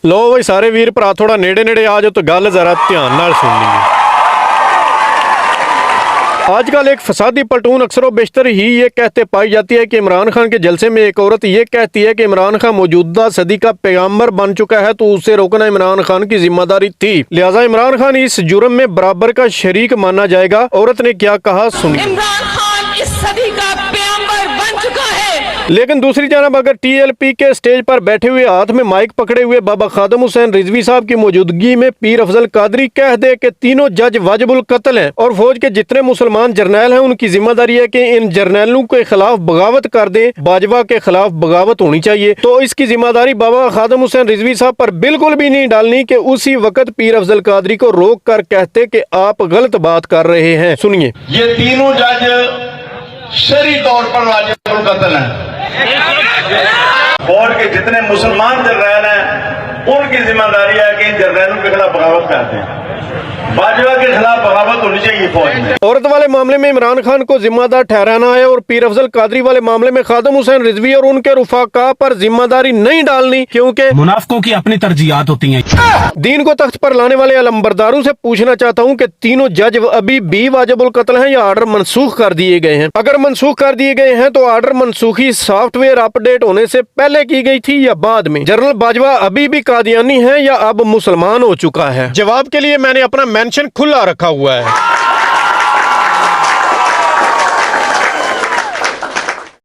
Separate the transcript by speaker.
Speaker 1: लो बई सारे वीर भरा थोड़ा नेड़े नेड़े आ जाओ तो गल जरा ध्यान नाल सुन लीजिए। आजकल एक फसादी पलटून अक्सरों बेशतर ही ये कहते पाई जाती है कि इमरान खान के जलसे में एक औरत ये कहती है कि इमरान खान मौजूदा सदी का पैगंबर बन चुका है तो उसे रोकना इमरान खान की जिम्मेदारी थी, लिहाजा इमरान खान इस जुर्म में बराबर का शरीक माना जाएगा। औरत ने क्या कहा सुनिए।
Speaker 2: इमरान खान इस सदी का पैगंबर बन चुका है।
Speaker 1: लेकिन दूसरी जानब अगर TLP के स्टेज पर बैठे हुए हाथ में माइक पकड़े हुए बाबा खादम हुसैन रिजवी साहब की मौजूदगी में पीर अफजल कादरी कह दे कि तीनों जज वाजिबुल कत्ल हैं और फौज के जितने मुसलमान जर्नैल हैं उनकी जिम्मेदारी है कि इन जर्नैलों के खिलाफ बगावत कर दें, बाजवा के खिलाफ बगावत होनी चाहिए, तो इसकी जिम्मेदारी बाबा खादम हुसैन रिजवी साहब पर बिल्कुल भी नहीं डालनी कि उसी वक्त पीर अफजल कादरी को रोक कर कहते कि आप गलत बात कर रहे हैं। सुनिए,
Speaker 3: ये तीनों जज शरई तौर पर वाजिबुल कत्ल हैं। फौज के जितने मुसलमान जर्नैल हैं उनकी जिम्मेदारी है कि इन जर्नैलों के खिलाफ बगावत करते हैं, बाजवा के खिलाफ बगावत होनी चाहिए फौज में।
Speaker 1: औरत वाले मामले में इमरान खान को जिम्मेदार ठहराना है और पीर अफजल कादरी वाले मामले में खादम हुसैन रिजवी और उनके रुफाका पर जिम्मेदारी नहीं डालनी, क्योंकि
Speaker 4: मुनाफिकों की अपनी तरजीहात होती हैं।
Speaker 1: दीन को तख्त पर लाने वाले अलंबरदारों से पूछना चाहता हूं कि तीनों जज अभी भी वाजिबुल कत्ल हैं या ऑर्डर मनसूख कर दिए गए हैं? अगर मनसूख कर दिए गए हैं तो ऑर्डर मनसूखी सॉफ्टवेयर अपडेट होने से पहले की गई थी या बाद में? जनरल बाजवा अभी भी कादियानी है या अब मुसलमान हो चुका है? जवाब के लिए मैंने अपना मेंशन खुला रखा हुआ है।